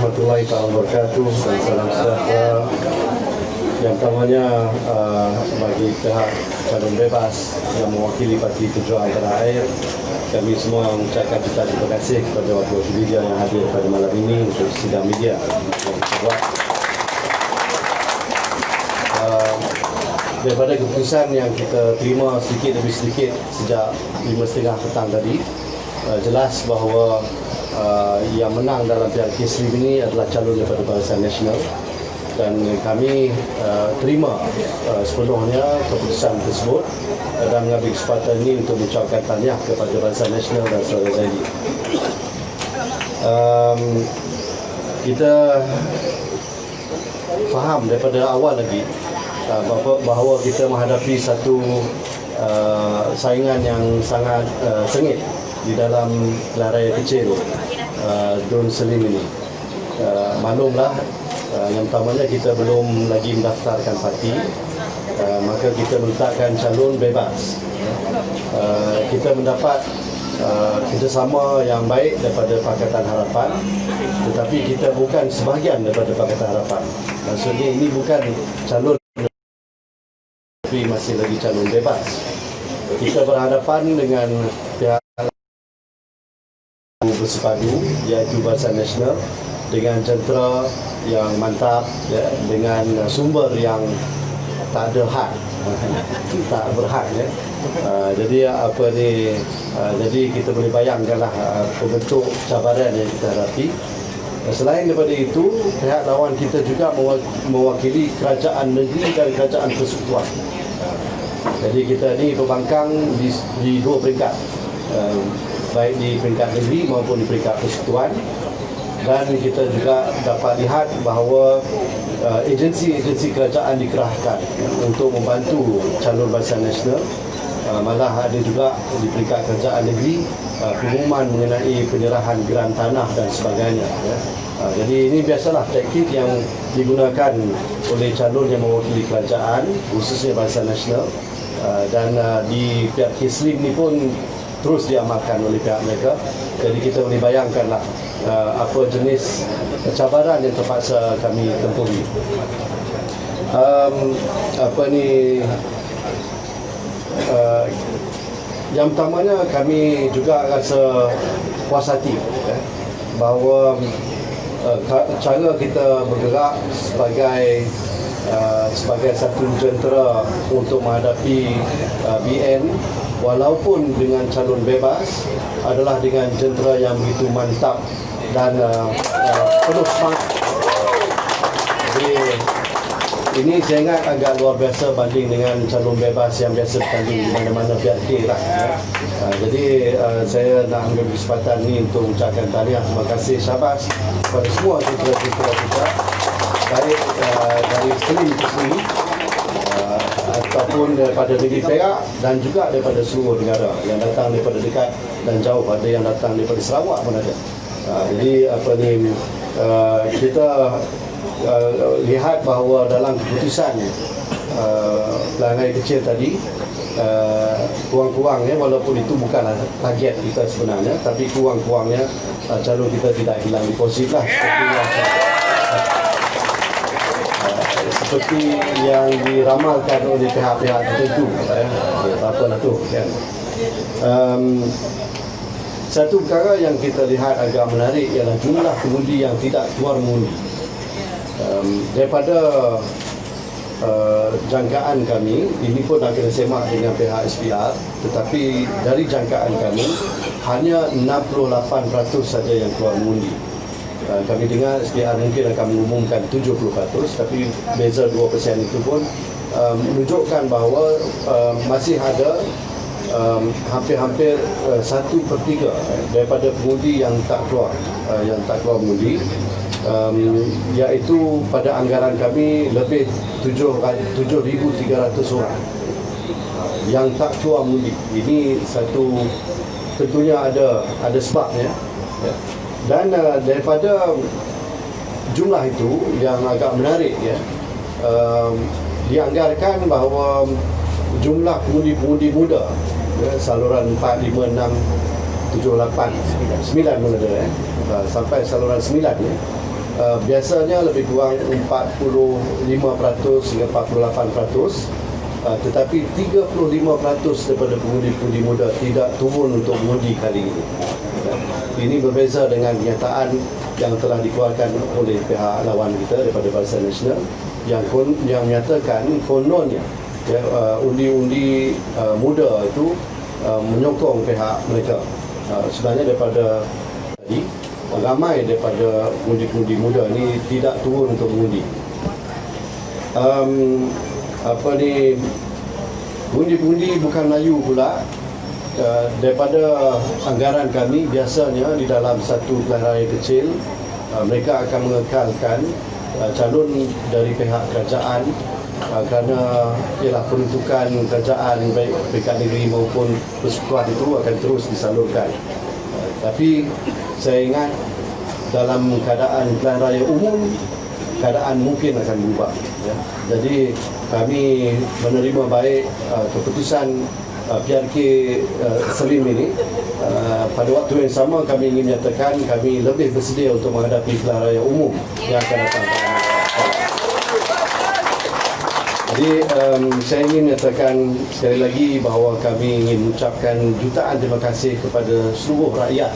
warahmatullahi wabarakatuh dan salam sejahtera. Yang pertamanya bagi pihak calon bebas yang mewakili Parti Perjuangan Tanah Air, kami semua mengucapkan terima kasih kepada wakil media yang hadir pada malam ini untuk sidang media yang kita daripada keputusan yang kita terima sedikit demi sedikit sejak 5:30 petang tadi, jelas bahawa yang menang dalam pihak kes ini adalah calon daripada Barisan Nasional, dan kami terima sepenuhnya keputusan tersebut dan mengambil kesempatan ini untuk mengucapkan tahniah kepada Barisan Nasional dan saudara Zaidi. Kita faham daripada awal lagi bahawa kita menghadapi satu saingan yang sangat sengit di dalam pilihan raya kecil Dun Selim ini. Maklumlah, yang pertamanya kita belum lagi mendaftarkan parti, maka kita meletakkan calon bebas. Kita mendapat kerjasama yang baik daripada Pakatan Harapan, tetapi kita bukan sebahagian daripada Pakatan Harapan. Maksudnya ini bukan calon, tapi masih lagi calon bebas. Kita berhadapan dengan pihak bersepadu, iaitu Barisan Nasional, dengan jentera yang mantap, ya, dengan sumber yang tak ada had, tak berhad, ya. Jadi kita boleh bayangkanlah bentuk cabaran yang kita hadapi. Selain daripada itu, pihak lawan kita juga mewakili kerajaan negeri dan kerajaan persekutuan. Jadi kita ni berbangkang di dua peringkat, baik di peringkat negeri maupun di peringkat persekutuan. Dan kita juga dapat lihat bahawa agensi-agensi kerajaan dikerahkan untuk membantu calon Barisan Nasional. Malah ada juga di peringkat kerajaan negeri pengumuman mengenai penyerahan geran tanah dan sebagainya, ya. Jadi ini biasalah taktik yang digunakan oleh calon yang mewakili kerajaan, khususnya Barisan Nasional, dan di pihak Kislim ni pun terus diamalkan oleh pihak mereka. Jadi kita boleh bayangkanlah apa jenis cabaran yang terpaksa kami tempuhi. Yang pertamanya kami juga rasa puas hati, ya, bahawa cara kita bergerak sebagai satu jentera untuk menghadapi BN, walaupun dengan calon bebas, adalah dengan jentera yang begitu mantap dan penuh semangat. Jadi ini saya ingat agak luar biasa banding dengan calon bebas yang biasa bertanding di mana-mana pihak lah, ya. Jadi saya nak ambil kesempatan ini untuk mengucapkan tahniah, terima kasih, syabas kepada semua jentera-jentera kita, baik dari Selim ke sini, ataupun daripada negeri Perak dan juga daripada seluruh negara, yang datang daripada dekat dan jauh, ada yang datang daripada Sarawak pun ada. Jadi kita lihat bahawa dalam keputusan pelanggan kecil tadi, kurang-kurangnya, walaupun itu bukanlah target kita sebenarnya, tapi kurang-kurangnya calon kita tidak hilang deposit lah, seperti yang diramalkan oleh pihak-pihak tertentu, apalah tu, kan. Satu perkara yang kita lihat agak menarik ialah jumlah pengundi yang tidak keluar mengundi. Daripada jangkaan kami, ini pun dah kena semak dengan pihak SPR, tetapi dari jangkaan kami hanya 68% saja yang keluar mengundi. Kami dengar SPR mungkin akan mengumumkan 70%, tapi beza 2% itu pun menunjukkan bahawa masih ada hampir-hampir 1/3 daripada pengundi yang tak keluar mengundi, iaitu pada anggaran kami lebih 7,300 orang yang tak keluar mengundi. Ini satu, tentunya ada sebabnya, ya. Dan daripada jumlah itu yang agak menarik, ya, dianggarkan bahawa jumlah pengundi muda, ya, saluran 4, 5, 6, 7, 8, 9 pun ada, sampai saluran 9, ya, biasanya lebih kurang 45% hingga 48%, tetapi 35% daripada pengundi-pengundi muda tidak turun untuk mengundi kali ini. Ini berbeza dengan kenyataan yang telah dikeluarkan oleh pihak lawan kita daripada Barisan Nasional yang menyatakan kononnya undi-undi muda itu menyokong pihak mereka. Sebenarnya daripada tadi ramai daripada pengundi-pengundi muda ini tidak turun untuk mengundi. Pengundi-pengundi bukan Melayu pula. Daripada anggaran kami, biasanya di dalam satu pilihan raya kecil mereka akan mengekalkan calon dari pihak kerajaan kerana ialah peruntukan kerajaan baik peringkat negeri maupun persekutuan itu akan terus disalurkan. Tapi saya ingat dalam keadaan pilihan raya umum, keadaan mungkin akan berubah. Jadi kami menerima baik keputusan PRK Selim ini. Pada waktu yang sama kami ingin menyatakan kami lebih bersedia untuk menghadapi pilihan raya umum yang akan datang. Jadi saya ingin menyatakan sekali lagi bahawa kami ingin mengucapkan jutaan terima kasih kepada seluruh rakyat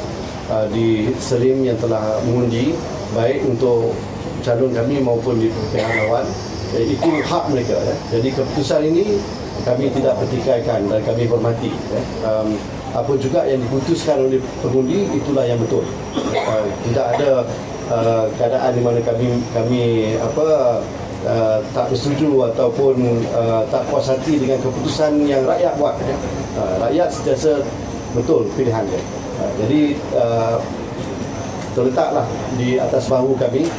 di Selim yang telah mengundi baik untuk calon kami maupun di pihak lawan. Itu hak mereka. Jadi keputusan ini kami tidak pertikaikan dan kami hormati. Apa juga yang diputuskan oleh pengundi, itulah yang betul. Tidak ada keadaan di mana kami tak bersetuju ataupun tak puas hati dengan keputusan yang rakyat buat. Rakyat sentiasa betul pilihan dia. Jadi terletaklah di atas bahu kami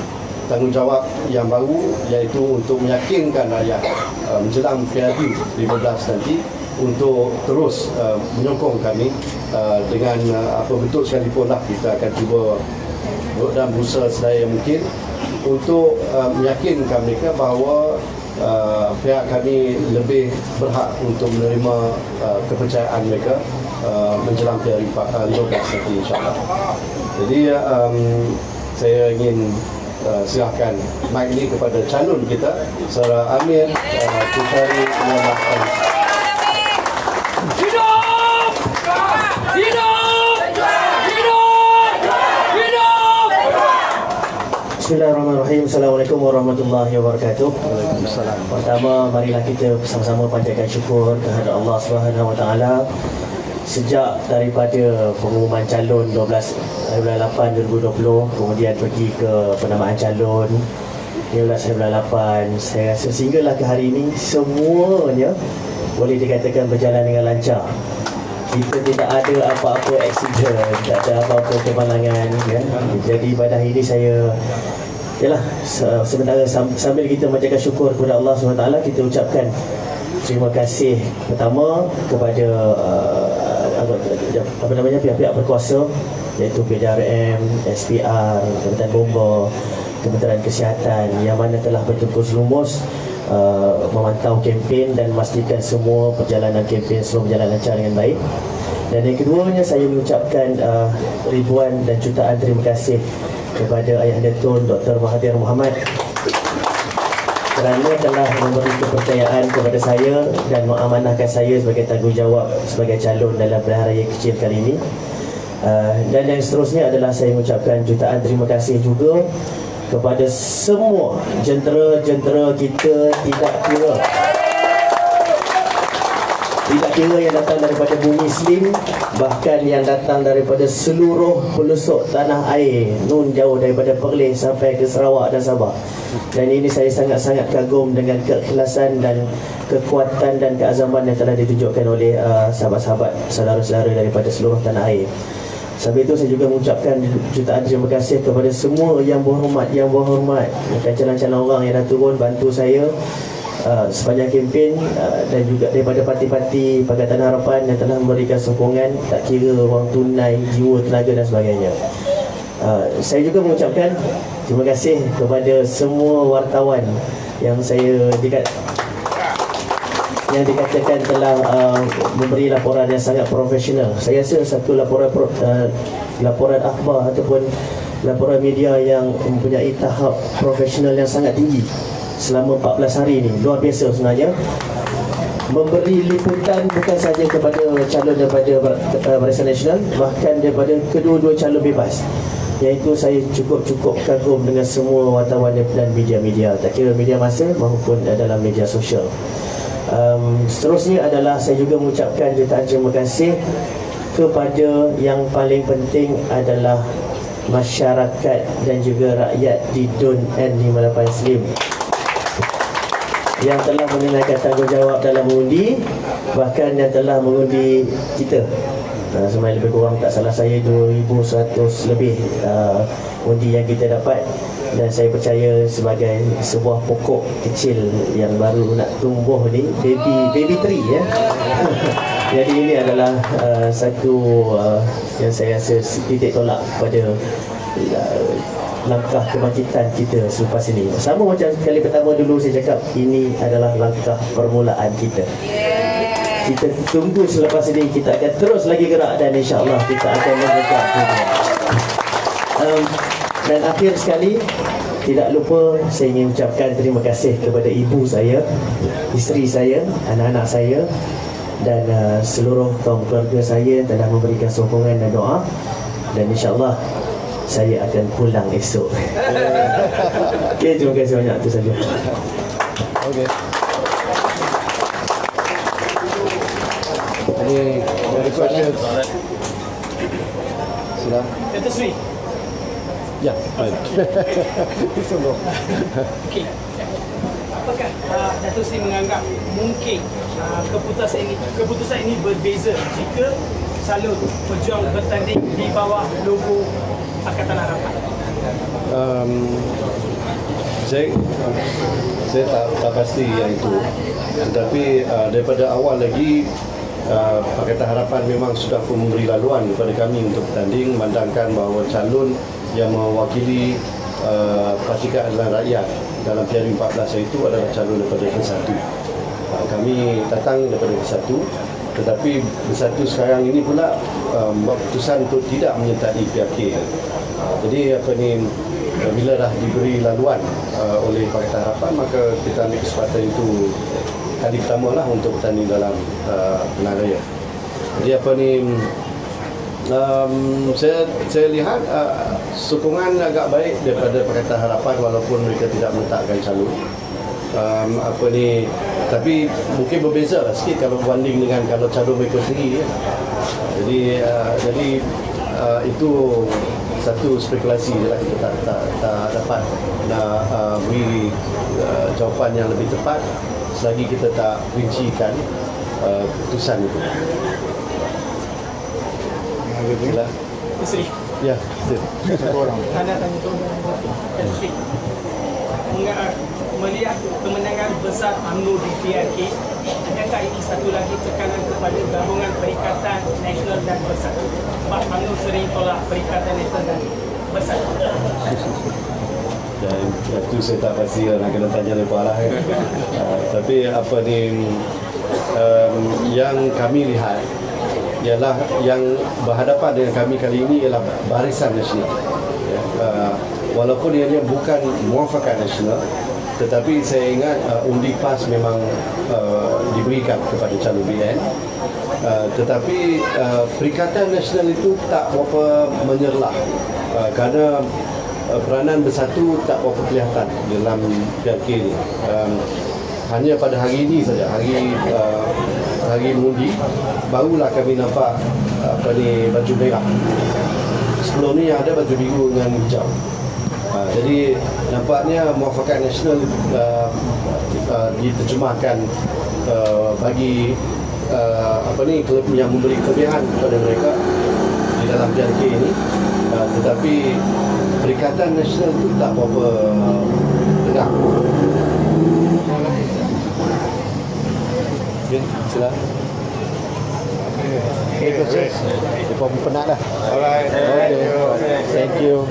tanggungjawab yang baru, iaitu untuk meyakinkan rakyat menjelang PRU 15 nanti untuk terus menyokong kami dengan apa betul sekalipun lah kita akan cuba dan berusaha sedaya mungkin untuk meyakinkan mereka bahawa pihak kami lebih berhak untuk menerima kepercayaan mereka menjelang PRU 15 nanti insyaAllah. Jadi saya ingin silakan mic ini kepada calon kita, Saudara Amir Kuchari Muhammad Ali. Hidup! Hidup! Hidup! Hidup! Bismillahirrahmanirrahim. Assalamualaikum warahmatullahi wabarakatuh. Waalaikumsalam. Pertama, marilah kita bersama-sama panjatkan syukur kehadrat Allah Subhanahu Wa Taala. Sejak daripada pengumuman calon 12 bulan 8 2020, kemudian pergi ke penamaan calon 15 bulan 8, saya rasa sehinggalah ke hari ini semuanya boleh dikatakan berjalan dengan lancar. Kita tidak ada apa-apa aksiden, tak ada apa-apa kemalangan, ya. Jadi pada hari ini saya sementara sambil kita menjaga syukur kepada Allah SWT, kita ucapkan terima kasih pertama kepada pihak-pihak berkuasa, iaitu PDRM, SPR, Jabatan Bomba, Kementerian Kesihatan yang mana telah bertungkus lumus memantau kempen dan memastikan semua perjalanan kempen semua berjalan lancar dengan baik. Dan yang keduanya, saya mengucapkan ribuan dan jutaan terima kasih kepada Ayahanda Tun Dr. Mahathir Mohamad kerana telah memberi kepercayaan kepada saya dan mengamanahkan saya sebagai tanggungjawab sebagai calon dalam pilihan raya kecil kali ini. Dan yang seterusnya adalah saya mengucapkan jutaan terima kasih juga kepada semua jentera-jentera kita, tidak kira yang datang daripada bumi Muslim, bahkan yang datang daripada seluruh pelosok tanah air, nun jauh daripada Perlis sampai ke Sarawak dan Sabah. Dan ini saya sangat-sangat kagum dengan keikhlasan dan kekuatan dan keazaman yang telah ditunjukkan oleh sahabat-sahabat, saudara-saudara daripada seluruh tanah air. Sebab itu saya juga mengucapkan jutaan terima kasih kepada semua yang berhormat, calon-calon orang yang dah turun bantu saya sepanjang kempen, dan juga daripada parti-parti Pakatan Harapan yang telah memberikan sokongan, tak kira wang tunai, jiwa, tenaga dan sebagainya. Saya juga mengucapkan terima kasih kepada semua wartawan yang dikatakan telah memberi laporan yang sangat profesional. Saya rasa satu laporan akhbar ataupun laporan media yang mempunyai tahap profesional yang sangat tinggi selama 14 hari ini. Luar biasa sebenarnya. Memberi liputan bukan saja kepada calon daripada Barisan Nasional, bahkan daripada kedua-dua calon bebas, iaitu saya cukup kagum dengan semua wartawan dan media-media, tak kira media masa maupun dalam media sosial. Seterusnya adalah saya juga mengucapkan jutaan terima kasih kepada yang paling penting adalah masyarakat dan juga rakyat di DUN N58 Slim yang telah menunaikan tanggungjawab dalam mengundi, bahkan yang telah mengundi kita. Sebenarnya lebih kurang tak salah saya 2,100 lebih undi yang kita dapat, dan saya percaya sebagai sebuah pokok kecil yang baru nak tumbuh ni, baby tree ya. Jadi ini adalah satu yang saya rasa titik tolak pada langkah kebangkitan kita selepas ini. Sama macam kali pertama dulu saya cakap, ini adalah langkah permulaan kita. Kita tunggu selepas ini, kita akan terus lagi gerak dan insya-Allah kita akan membuka dan akhir sekali, tidak lupa saya ingin ucapkan terima kasih kepada ibu saya, isteri saya, anak-anak saya dan seluruh kaum keluarga saya yang telah memberikan sokongan dan doa, dan insya-Allah saya akan pulang esok. Okey, terima kasih banyak, itu saja. Okey. Any questions? Sudah? Dato' Sri. Ya, baik. Okey. Apakah Dato' Sri menganggap mungkin keputusan ini berbeza jika calon pejuang bertanding di bawah logo Pakatan Harapan? Saya tak pasti yang itu, tetapi daripada awal lagi Pakatan Harapan memang sudah pun memberi laluan kepada kami untuk bertanding, memandangkan bahawa calon yang mewakili Parti Keadilan Rakyat dalam PRU 14 itu adalah calon daripada Bersatu. Kami datang daripada Bersatu, tetapi Bersatu sekarang ini pula membuat keputusan untuk tidak menyertai PKK. Jadi bila dah diberi laluan oleh Pakatan Harapan, maka kita ambil kesempatan itu kali pertama lah untuk bertanding dalam pilihan raya. Jadi saya lihat sokongan agak baik daripada Pakatan Harapan walaupun mereka tidak meletakkan calon. Tapi mungkin berbeza lah sikit kalau berbanding dengan kalau calon mereka sendiri ya. Jadi itu satu spekulasi je lah, kita tak dapat nak beri jawapan yang lebih tepat selagi kita tak rincikan keputusan itu. Sila. Sri. Ya, sila. Anda tanya tu. Sri. Melihat kemenangan besar UMNO di PRK, adakah ini satu lagi tekanan kepada gabungan Perikatan Nasional dan Bersatu? Sebab UMNO sering tolak Perikatan Nasional dan Bersatu. Dan itu saya tak pasti nak kena tanya lepas lah. Tapi yang kami lihat ialah yang berhadapan dengan kami kali ini ialah Barisan Nasional. Walaupun ianya bukan Muafakat Nasional, tetapi saya ingat undi PAS memang diberikan kepada calon BN. Tetapi Perikatan Nasional itu tak berapa menyerlah kerana peranan Bersatu tak berapa kelihatan dalam PRK ini. Hanya pada hari ini saja, hari mengundi, barulah kami nampak baju merah. Sebelum ni yang ada baju biru dengan hijau. Jadi nampaknya Muafakat Nasional diterjemahkan bagi yang memberi kelebihan kepada mereka di dalam PRK ini, tetapi Perikatan Nasional itu tak berapa tegak. Okay, silakan. Okay, coaches. Dia pun penat dah. Alright. Okay. Thank you.